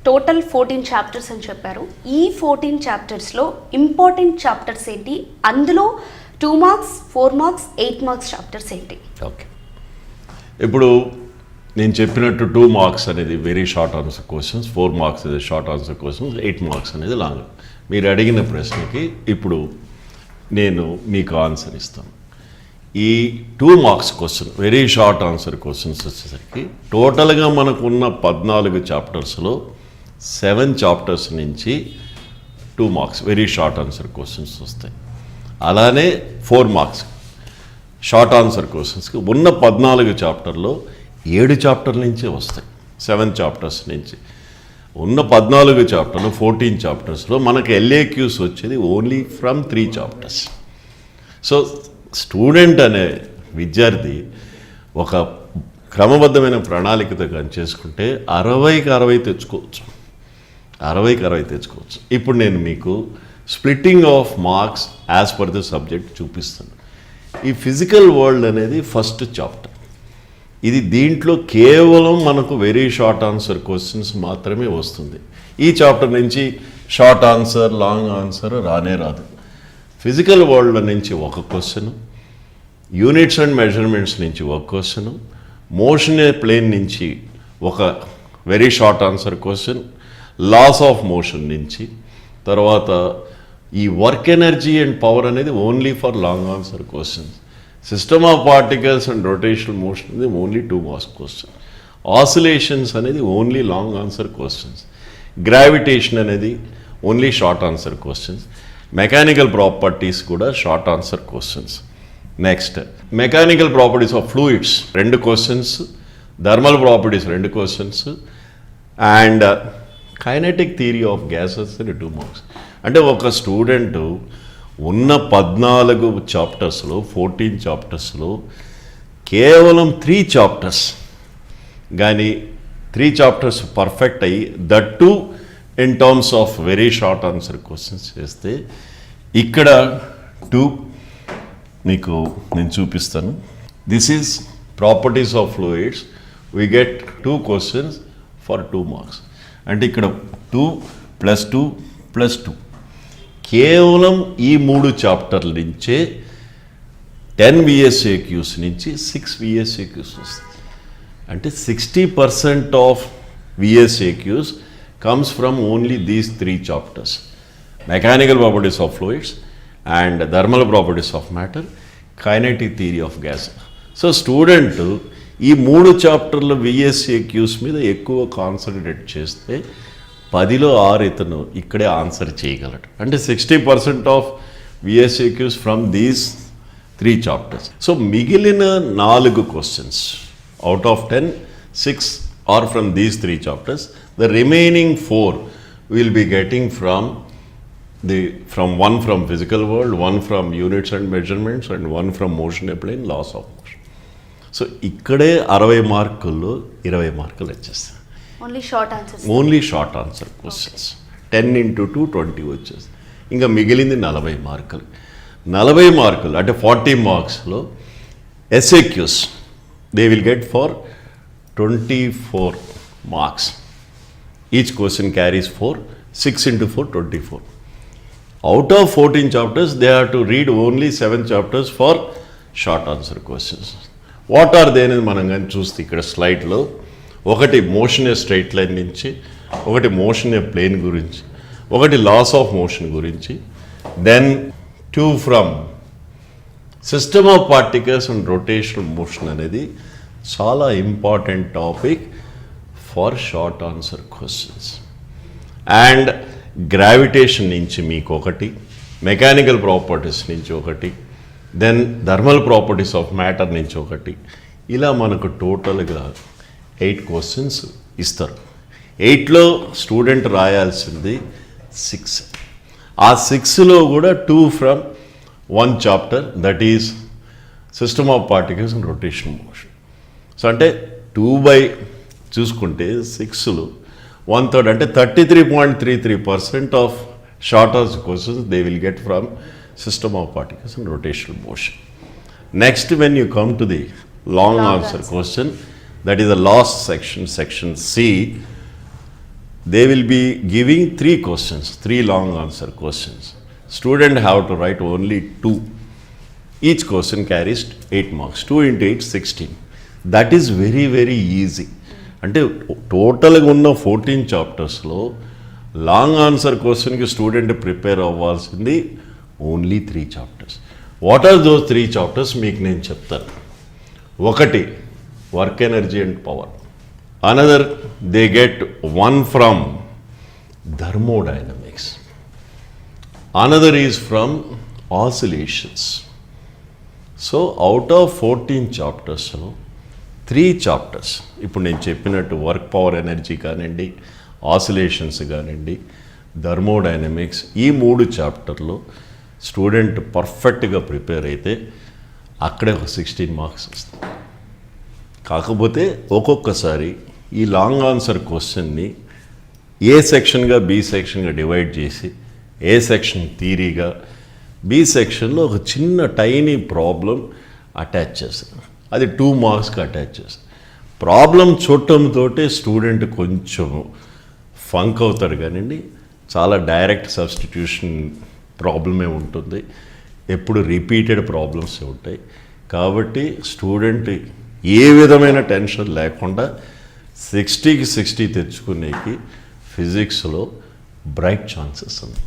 Total 14 chapters అని చెప్పారు. ఈ 14 చాప్టర్స్లో ఇంపార్టెంట్ చాప్టర్స్ ఏంటి, అందులో 2 మార్క్స్ 4 మార్క్స్ 8 మార్క్స్ చాప్టర్స్ ఏంటి? ఓకే, ఇప్పుడు నేను చెప్పినట్టు 2 మార్క్స్ అనేది very short answer questions, 4 marks అనేది షార్ట్ ఆన్సర్ క్వశ్చన్స్, 8 మార్క్స్ అనేది లాంగ్. మీరు అడిగిన ప్రశ్నకి ఇప్పుడు నేను మీకు ఆన్సర్ ఇస్తాను. ఈ 2 marks question very short answer questions వచ్చేసరికి టోటల్గా మనకున్న 14 చాప్టర్స్లో 7 చాప్టర్స్ నుంచి 2 marks very short answer questions వస్తాయి. అలానే 4 మార్క్స్ షార్ట్ ఆన్సర్ క్వశ్చన్స్కి ఉన్న 14 చాప్టర్లో 7 చాప్టర్ల నుంచే వస్తాయి. 7 చాప్టర్స్ నుంచి ఉన్న 14 చాప్టర్లు 14 చాప్టర్స్లో మనకు LAQs వచ్చేది only from 3 chapters. So student అనే విద్యార్థి ఒక క్రమబద్ధమైన ప్రణాళికతో కానీ చేసుకుంటే 60కి 60 తెచ్చుకోవచ్చు, 60కి 60 తెచ్చుకోవచ్చు. ఇప్పుడు నేను మీకు splitting of marks as per the subject చూపిస్తాను. ఈ ఫిజికల్ వరల్డ్ అనేది ఫస్ట్ చాప్టర్. ఇది దీంట్లో కేవలం మనకు వెరీ షార్ట్ ఆన్సర్ క్వశ్చన్స్ మాత్రమే వస్తుంది. ఈ చాప్టర్ నుంచి షార్ట్ ఆన్సర్ లాంగ్ ఆన్సర్ రానే రాదు. ఫిజికల్ వరల్డ్ నుంచి ఒక క్వశ్చను, యూనిట్స్ అండ్ మెజర్మెంట్స్ నుంచి ఒక క్వశ్చను, మోషన్ ప్లేన్ నుంచి ఒక very short answer question, laws of motion నుంచి, తర్వాత ఈ వర్క్ ఎనర్జీ అండ్ పవర్ అనేది only for long answer questions, system of particles and rotational motion అనేది ఓన్లీ 2 మార్క్స్ క్వశ్చన్, ఆసిలేషన్స్ అనేది only long answer questions, gravitation అనేది only short answer questions, mechanical properties కూడా short answer questions. Next mechanical properties of fluids 2 questions, thermal properties 2 questions, and kinetic theory of gases 2 marks. అంటే ఒక student ఉన్న 14 చాప్టర్స్లో 14 చాప్టర్స్లో కేవలం 3 chapters కానీ 3 chapters perfect అయ్యి that to in terms of very short answer questions చేస్తే ఇక్కడ 2 మీకు నేను చూపిస్తాను. This is properties of fluids. We get 2 questions for 2 marks. అంటే ఇక్కడ 2 + 2 + 2 కేవలం ఈ 3 చాప్టర్ల నుంచే 10 VSAQs నుంచి 6 VSAQs వస్తాయి. అంటే 60% of VSAQs comes from only these 3 chapters: mechanical properties of fluids and thermal properties of matter, kinetic theory of gas. So student ఈ 3 చాప్టర్ల VSAQs మీద ఎక్కువ కాన్సన్ట్రేట్ చేస్తే 10లో 6 ఇతను ఇక్కడే ఆన్సర్ చేయగలడు. అంటే 60% of VSAQs from these 3 chapters. So మిగిలిన 4 questions out of 10, 6 are from these 3 chapters. The remaining 4 will be getting from 1 from physical world, 1 from units and measurements, and 1 from motion plane, laws of motion. So ఇక్కడే 60 మార్కుల్లో 20 మార్కులు వచ్చేస్తాయి. Only short answers, only short answer questions. 10 × 2 20 వచ్చేస్తాయి. ఇంకా మిగిలింది 40 మార్కులు. 40 మార్కులు అంటే 40 మార్క్స్లో SAQs they will get for 24 marks. Each question carries 4. 6 × 4 24. Out of 14 chapters they have to read only 7 chapters for short answer questions. What are they అనేది మనం కానీ చూస్తే ఇక్కడ స్లైడ్లో ఒకటి మోషన్ ఏ స్ట్రైట్ లైన్ నుంచి, ఒకటి మోషన్ ఏ ప్లేన్ గురించి, ఒకటి లాస్ ఆఫ్ మోషన్ గురించి, then 2 from system of particles and rotational motion అనేది చాలా important topic for short answer questions. And gravitation నుంచి మీకు ఒకటి, మెకానికల్ ప్రాపర్టీస్ నుంచి ఒకటి, then thermal properties of matter నుంచి ఒకటి. ఇలా మనకు టోటల్గా 8 క్వశ్చన్స్ ఇస్తారు. 8లో స్టూడెంట్ రాయాల్సింది 6. ఆ 6లో కూడా 2 from 1 chapter, that is system of particles and rotational motion. So అంటే 2 చూసుకుంటే 6లో 1/3 అంటే 33.33% of short answer questions they will get from system of particles and rotational motion. Next when you come to the long answer question, that is the last section, section C, they will be giving 3 questions, 3 long answer questions. Student have to write only 2. Each question carries 8 marks. 2 into 8, 16. That is very, very easy. అంటే టోటల్గా ఉన్న 14 చాప్టర్స్లో long answer క్వశ్చన్కి student prepare అవ్వాల్సింది only 3 chapters. What are those 3 chapters మీకు నేను చెప్తాను. ఒకటి work energy and power. Another they get 1 from thermodynamics. Another is from oscillations. So out of 14 చాప్టర్స్లో 3 చాప్టర్స్ ఇప్పుడు నేను చెప్పినట్టు వర్క్ పవర్ ఎనర్జీ కానివ్వండి, ఆసిలేషన్స్ కానివ్వండి, థర్మోడైనమిక్స్, ఈ 3 చాప్టర్లో స్టూడెంట్ పర్ఫెక్ట్గా ప్రిపేర్ అయితే అక్కడే ఒక 16 మార్క్స్ వస్తాయి. కాకపోతే ఒక్కొక్కసారి ఈ లాంగ్ ఆన్సర్ క్వశ్చన్ని ఏ సెక్షన్గా బి సెక్షన్గా డివైడ్ చేసి ఏ సెక్షన్ థియరీగా బి సెక్షన్లో ఒక చిన్న టైనీ ప్రాబ్లం అటాచ్ చేస్తారు. అది 2 మార్క్స్కి అటాచ్ చేస్తారు. ప్రాబ్లం చూడటంతో స్టూడెంట్ కొంచెం ఫంక్ అవుతాడు కానివ్వండి, చాలా డైరెక్ట్ సబ్స్టిట్యూషన్ ప్రాబ్లమే ఉంటుంది, ఎప్పుడు రిపీటెడ్ ప్రాబ్లమ్స్ ఉంటాయి. కాబట్టి స్టూడెంట్ ఏ విధమైన టెన్షన్ లేకుండా 60కి 60 తెచ్చుకునేకి ఫిజిక్స్లో బ్రైట్ ఛాన్సెస్ ఉంది.